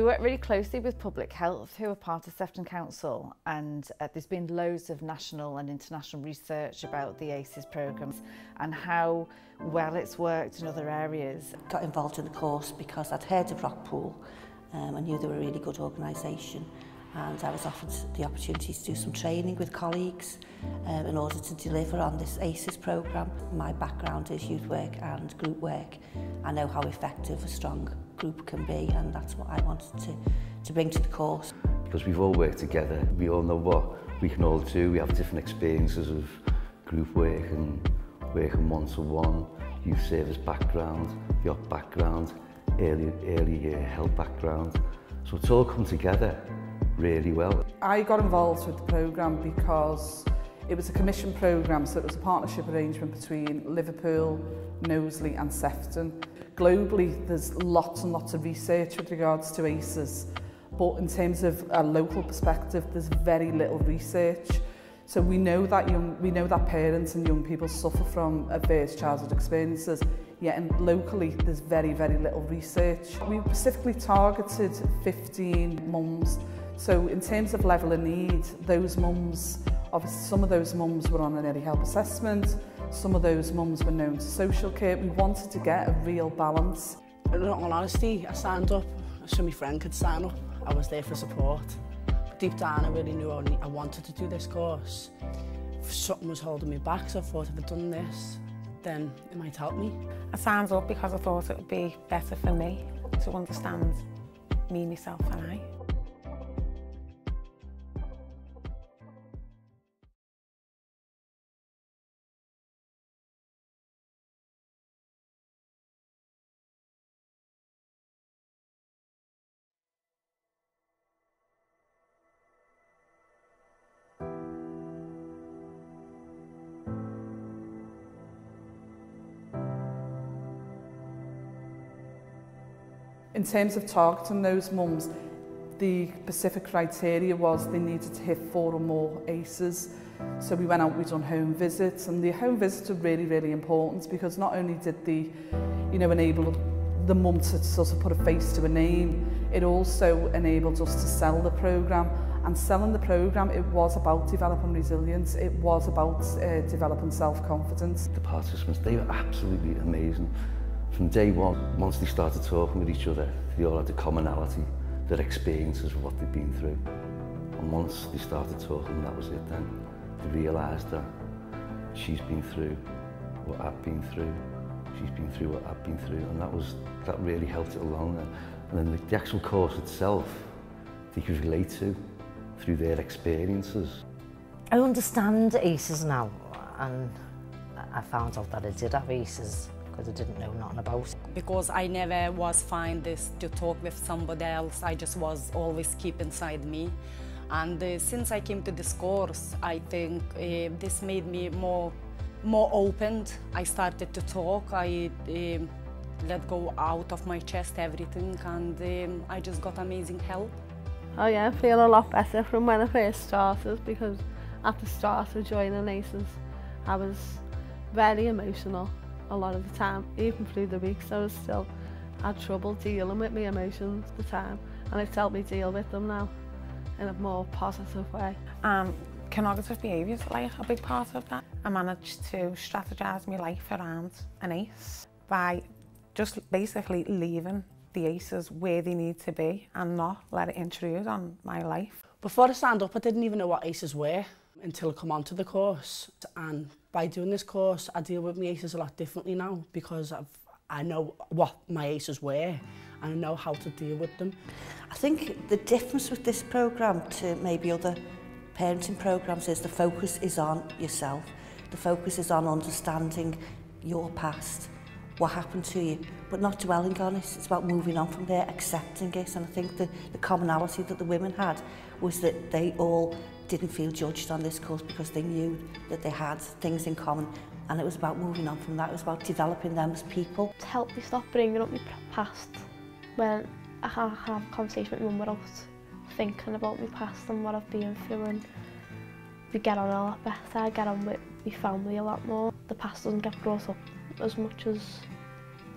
We work really closely with public health, who are part of Sefton Council, and there's been loads of national and international research about the ACEs programmes and how well it's worked in other areas. Got involved in the course because I'd heard of Rockpool. I knew they were a really good organisation, and I was offered the opportunity to do some training with colleagues in order to deliver on this ACEs programme. My background is youth work and group work. I know how effective a strong group can be, and that's what I wanted to bring to the course. Because we've all worked together, we all know what we can all do. We have different experiences of group work and working one-to-one, youth service background, yacht background, early help background. So it's all come together really well. I got involved with the programme because it was a commission programme, so it was a partnership arrangement between Liverpool, Knowsley and Sefton. Globally, there's lots and lots of research with regards to ACEs, but in terms of a local perspective, there's very little research. So we know that parents and young people suffer from adverse childhood experiences, yet locally there's very, very little research. We specifically targeted 15 mums. So in terms of level of need, those mums, obviously some of those mums were on an early help assessment, some of those mums were known to social care. We wanted to get a real balance. In all honesty, I signed up so my friend could sign up. I was there for support. But deep down I really knew I wanted to do this course. Something was holding me back, so I thought if I'd done this, then it might help me. I signed up because I thought it would be better for me to understand me, myself and I. In terms of targeting those mums, the specific criteria was they needed to hit 4 or more ACEs. So we went out, we done home visits, and the home visits are really, really important because not only did they, enable the mum to sort of put a face to a name, it also enabled us to sell the programme. And selling the programme, it was about developing resilience, it was about developing self-confidence. The participants, they were absolutely amazing. From day one, once they started talking with each other, they all had a commonality, their experiences of what they'd been through. And once they started talking, that was it then. They realised that she's been through what I've been through, she's been through what I've been through, and that really helped it along. And then the actual course itself, they could relate to through their experiences. I understand ACEs now, and I found out that I did have ACEs because I didn't know nothing about it. Because I never was find this to talk with somebody else, I just was always keep inside me. And since I came to this course, I think this made me more open. I started to talk, I let go out of my chest everything, and I just got amazing help. Oh yeah, I feel a lot better from when I first started, because at the start of joining ACEs, I was very emotional a lot of the time. Even through the weeks I was still had trouble dealing with my emotions at the time, and it's helped me deal with them now in a more positive way. Cognitive behaviour is like a big part of that. I managed to strategise my life around an ACE by just basically leaving the ACEs where they need to be and not let it intrude on my life. Before I signed up, I didn't even know what ACEs were until I come onto the course. And by doing this course, I deal with my ACEs a lot differently now because I know what my ACEs were and I know how to deal with them. I think the difference with this programme to maybe other parenting programmes is the focus is on yourself. The focus is on understanding your past, what happened to you, but not dwelling on it. It's about moving on from there, accepting it. And I think the commonality that the women had was that they all didn't feel judged on this course because they knew that they had things in common, and it was about moving on from that. It was about developing them as people. To help me stop bringing up my past, when I have a conversation with mum without thinking about my past and what I've been through, and we get on a lot better. I get on with my family a lot more. The past doesn't get brought up as much as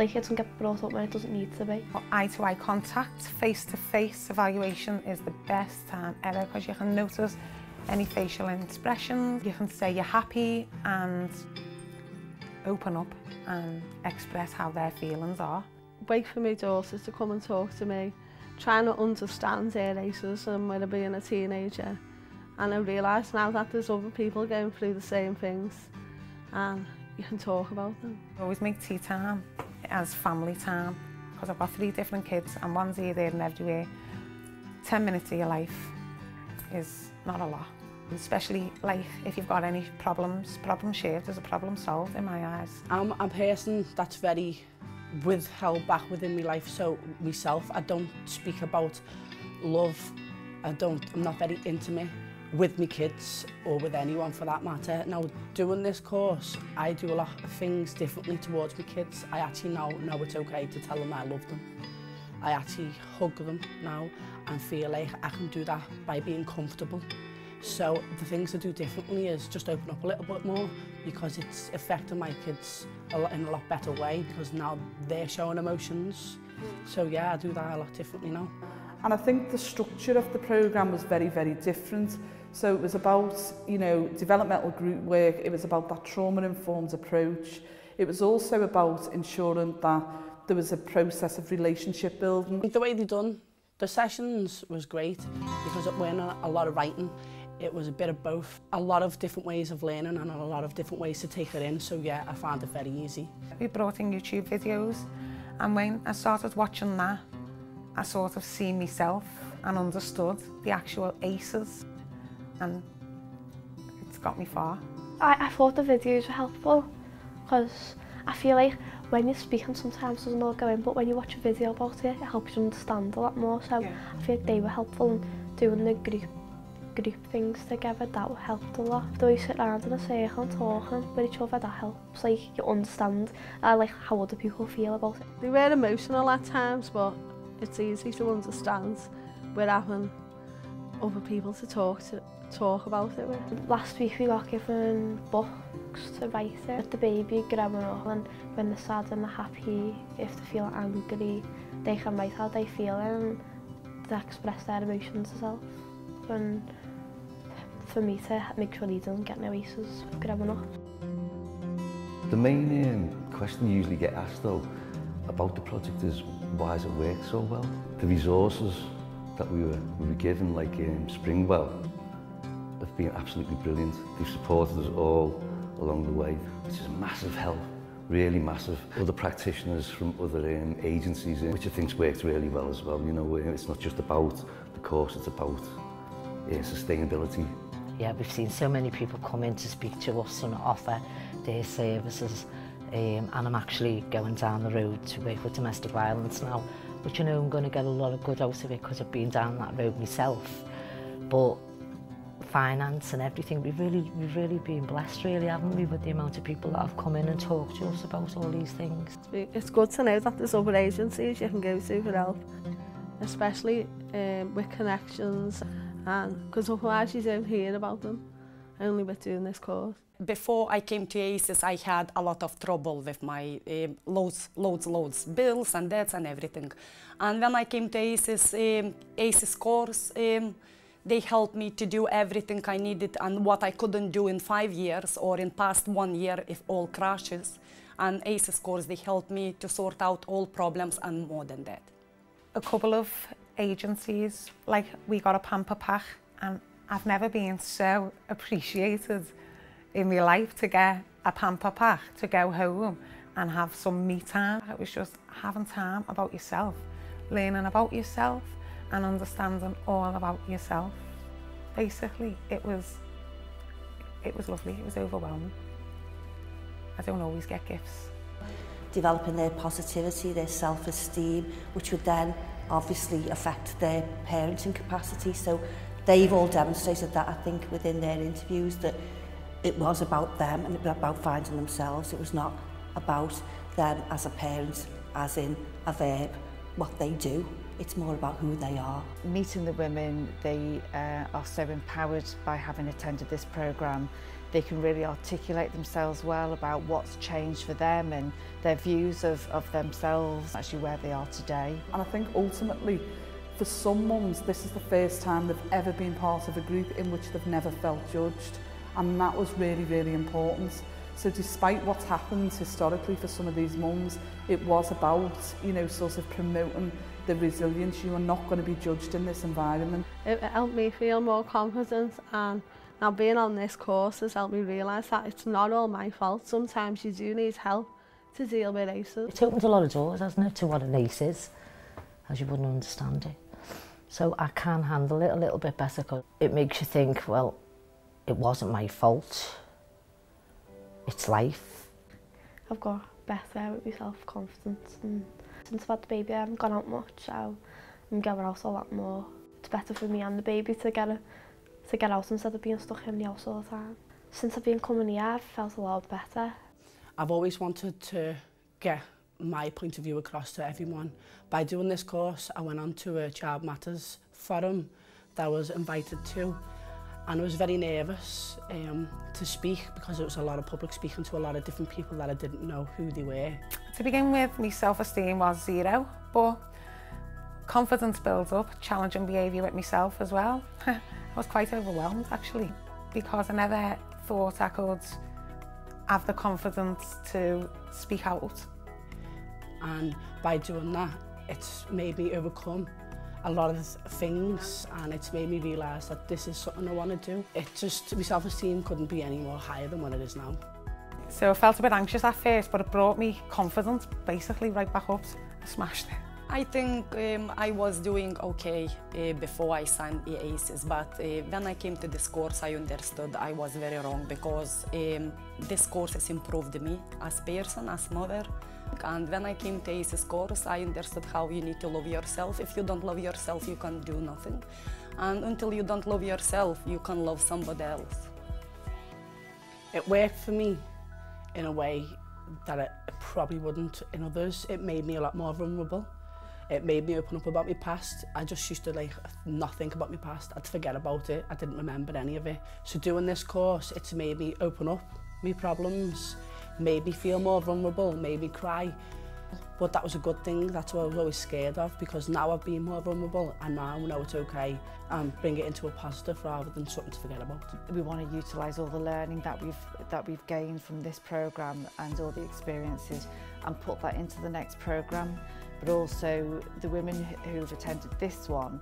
Like, it doesn't get brought up when it doesn't need to be. Eye-to-eye contact, face-to-face evaluation is the best time ever because you can notice any facial expressions, you can say you're happy and open up and express how their feelings are. Wait for my daughters to come and talk to me, trying to understand their ACEs and when being a teenager. And I realise now that there's other people going through the same things and you can talk about them. I always make tea time as family time because I've got 3 different kids and one's here, there and everywhere. 10 minutes of your life is not a lot. Especially like if you've got any problem shared, there's a problem solved in my eyes. I'm a person that's very withheld back within my life, so myself, I don't speak about love. I'm not very intimate with my kids or with anyone for that matter. Now, doing this course, I do a lot of things differently towards my kids. I actually now know it's okay to tell them I love them. I actually hug them now and feel like I can do that by being comfortable. So the things I do differently is just open up a little bit more because it's affecting my kids in a lot better way because now they're showing emotions. So yeah, I do that a lot differently now. And I think the structure of the programme was very, very different. So it was about, you know, developmental group work, it was about that trauma-informed approach. It was also about ensuring that there was a process of relationship building. The way they done the sessions was great because it went a lot of writing. It was a bit of both, a lot of different ways of learning and a lot of different ways to take it in. So yeah, I found it very easy. We brought in YouTube videos and when I started watching that, I sort of seen myself and understood the actual ACEs and it's got me far. I thought the videos were helpful because I feel like when you're speaking sometimes it doesn't all go in, but when you watch a video about it, it helps you understand a lot more. So yeah. I feel like they were helpful in doing the group things together. That helped a lot. The way you sit around in a circle and talking with each other, that helps. Like, you understand like how other people feel about it. They were emotional at times, but it's easy to understand. We're having other people to talk about it with. Last week we got given books to write it. With the baby growing up, and when they're sad and they're happy, if they feel angry, they can write how they feel and to express their emotions themselves. And for me to make sure he doesn't get no ACEs growing up. The main question you usually get asked though about the project is why has it worked so well? The resources that we were given, like Springwell, have been absolutely brilliant. They've supported us all along the way, which is a massive help, really massive. Other practitioners from other agencies, which I think's worked really well as well. You know, it's not just about the course, it's about sustainability. Yeah, we've seen so many people come in to speak to us and offer their services, and I'm actually going down the road to work with domestic violence now, which I know I'm going to get a lot of good out of it because I've been down that road myself. But finance and everything, we've really been blessed, really, haven't we, with the amount of people that have come in and talked to us about all these things. It's good to know that there's other agencies you can go to for help, especially with connections, and because otherwise you don't hear about them, only with doing this course. Before I came to ACES, I had a lot of trouble with my loads bills and debts and everything. And when I came to ACES course, they helped me to do everything I needed and what I couldn't do in 5 years or in past 1 year if all crashes. And ACES course, they helped me to sort out all problems and more than that. A couple of agencies, like we got a pamper pack, and I've never been so appreciated in my life to get a pamper pack to go home and have some me time. It was just having time about yourself, learning about yourself and understanding all about yourself. Basically, it was lovely, it was overwhelming. I don't always get gifts. Developing their positivity, their self-esteem, which would then obviously affect their parenting capacity. So they've all demonstrated that, I think, within their interviews, that it was about them and about finding themselves. It was not about them as a parent, as in a verb, what they do. It's more about who they are. Meeting the women, they are so empowered by having attended this programme. they can really articulate themselves well about what's changed for them and their views of themselves, actually where they are today. And I think ultimately, for some mums, this is the first time they've ever been part of a group in which they've never felt judged. And that was really, really important. So despite what's happened historically for some of these mums, it was about, you know, sort of promoting the resilience. You are not going to be judged in this environment. It helped me feel more confident, and now being on this course has helped me realise that it's not all my fault. Sometimes you do need help to deal with ACEs. It's opened a lot of doors, hasn't it, to what an ACE is, as you wouldn't understand it. So I can handle it a little bit better because it makes you think, well, it wasn't my fault. It's life. I've got better with my self-confidence, and since I've had the baby I haven't gone out much, so I'm going out a lot more. It's better for me and the baby to get out instead of being stuck in the house all the time. Since I've been coming here, I've felt a lot better. I've always wanted to get my point of view across to everyone. By doing this course, I went on to a Child Matters forum that I was invited to, and I was very nervous to speak because it was a lot of public speaking to a lot of different people that I didn't know who they were. To begin with, my self-esteem was 0, but confidence builds up, challenging behaviour with myself as well. I was quite overwhelmed actually, because I never thought I could have the confidence to speak out. And by doing that, it's made me overcome a lot of things, and it's made me realise that this is something I want to do. It just, my self-esteem couldn't be any more higher than what it is now. So I felt a bit anxious at first, but it brought me confidence basically right back up. I smashed it. I think I was doing okay before I signed the ACEs, but when I came to this course I understood I was very wrong, because this course has improved me as person, as mother. And when I came to ACEs course, I understood how you need to love yourself. If you don't love yourself, you can't do nothing. And until you don't love yourself, you can love somebody else. It worked for me in a way that it probably wouldn't in others. It made me a lot more vulnerable. It made me open up about my past. I just used to not think about my past. I'd forget about it. I didn't remember any of it. So doing this course, it's made me open up my problems, made me feel more vulnerable, made me cry. But that was a good thing. That's what I was always scared of, because now I've been more vulnerable and now I know it's okay, and bring it into a positive rather than something to forget about. We want to utilise all the learning that we've gained from this programme and all the experiences and put that into the next programme. But also the women who've attended this one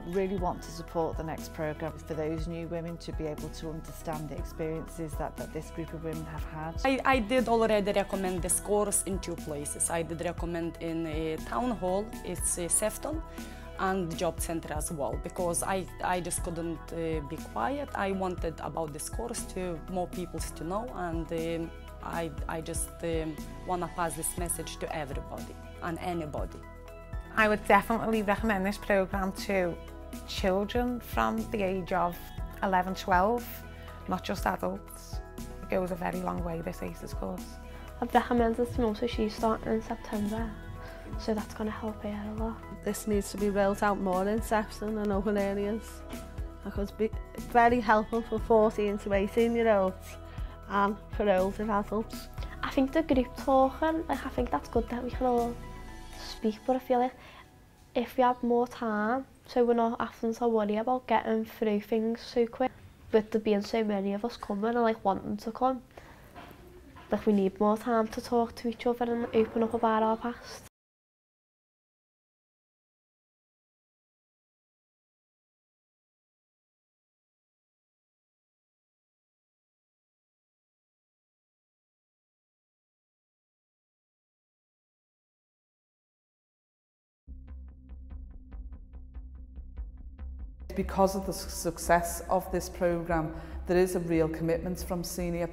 really want to support the next programme for those new women to be able to understand the experiences that this group of women have had. I did already recommend this course in 2 places. I did recommend in a town hall, it's Sefton, and the job centre as well, because I just couldn't be quiet. I wanted about this course to more people to know, and I just want to pass this message to everybody and anybody. I would definitely recommend this programme to children from the age of 11, 12, not just adults. It goes a very long way, this ACEs course. I've recommended it to Mum, so she's starting in September, so that's going to help her a lot. This needs to be rolled out more in Sefton and open areas, because it's very helpful for 14 to 18-year-olds and for older adults. I think the group talking, I think that's good that we can all speak, but I feel like if we have more time, so we're not having to worry about getting through things so quick, with there being so many of us coming and wanting to come, we need more time to talk to each other and open up about our past. Because of the success of this programme, there is a real commitment from senior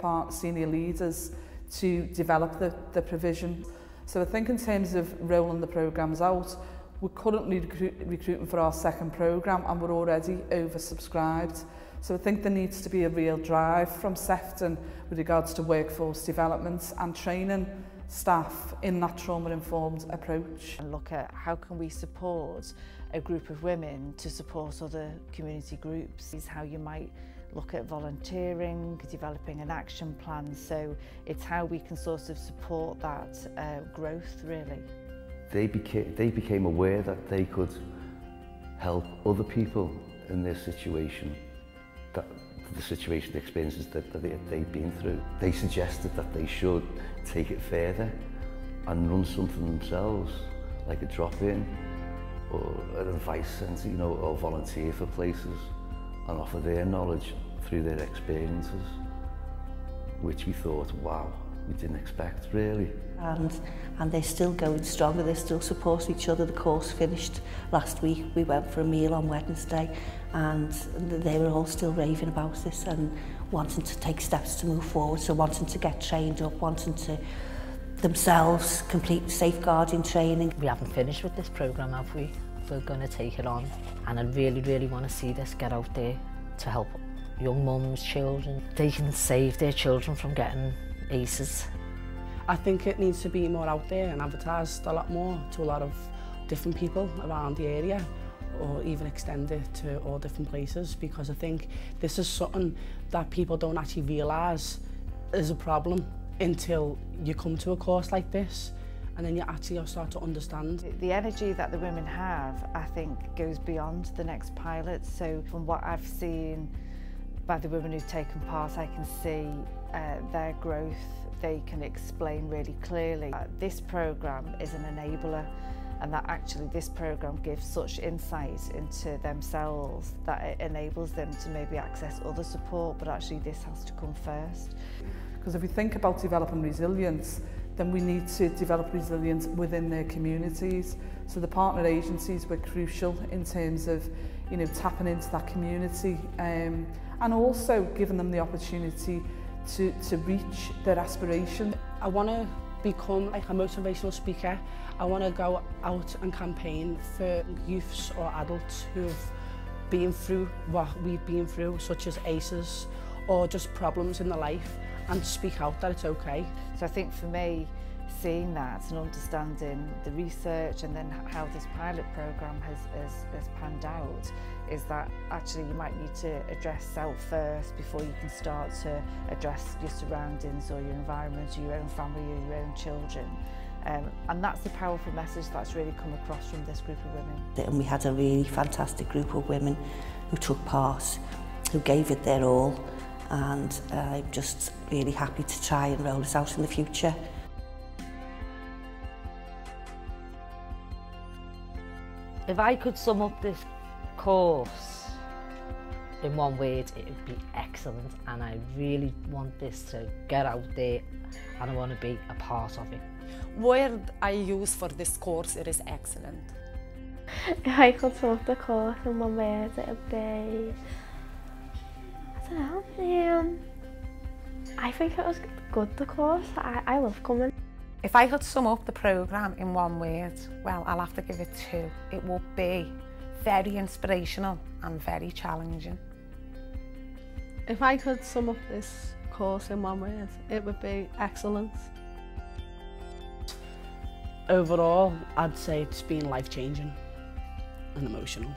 leaders to develop the provision. So I think in terms of rolling the programmes out, we're currently recruiting for our second programme and we're already oversubscribed. So I think there needs to be a real drive from Sefton with regards to workforce development and training staff in that trauma-informed approach. And look at how can we support a group of women to support other community groups. Is how you might look at volunteering, developing an action plan. So it's how we can sort of support that growth, really. They became aware that they could help other people in their situation, the experiences that they've been through. They suggested that they should take it further and run something themselves, like a drop-in or an advice centre, you know, or volunteer for places and offer their knowledge through their experiences, which we thought, wow, we didn't expect really. And they're still going stronger, they're still supporting each other. The course finished last week. We went for a meal on Wednesday and they were all still raving about this and wanting to take steps to move forward, so wanting to get trained up, wanting to themselves complete safeguarding training. We haven't finished with this programme, have we? We're going to take it on, and I really, really want to see this get out there to help young mums, children. They can save their children from getting ACEs. I think it needs to be more out there and advertised a lot more to a lot of different people around the area, or even extend it to all different places, because I think this is something that people don't actually realise is a problem until you come to a course like this, and then you actually start to understand. The energy that the women have, I think, goes beyond the next pilot. So from what I've seen by the women who've taken part, I can see their growth. They can explain really clearly. This programme is an enabler, and that actually this programme gives such insight into themselves that it enables them to maybe access other support, but actually this has to come first. Because if we think about developing resilience, then we need to develop resilience within their communities. So the partner agencies were crucial in terms of, you know, tapping into that community and also giving them the opportunity to reach their aspiration. I want to become like a motivational speaker. I want to go out and campaign for youths or adults who've been through what we've been through, such as ACEs or just problems in their life, and speak out that it's okay. So I think for me, seeing that and understanding the research and then how this pilot programme has panned out, is that actually you might need to address self first before you can start to address your surroundings or your environment or your own family or your own children. And that's the powerful message that's really come across from this group of women. And we had a really fantastic group of women who took part, who gave it their all, and I'm just really happy to try and roll this out in the future. If I could sum up this course in one word, it would be excellent, and I really want this to get out there and I want to be a part of it. Word I use for this course, it is excellent. If I could sum up the course in one word, it would be, I don't know, I think it was good, the course. I love coming. If I could sum up the programme in one word, well, I'll have to give it two. It will be very inspirational and very challenging. If I could sum up this course in one word, it would be excellent. Overall, I'd say it's been life-changing and emotional.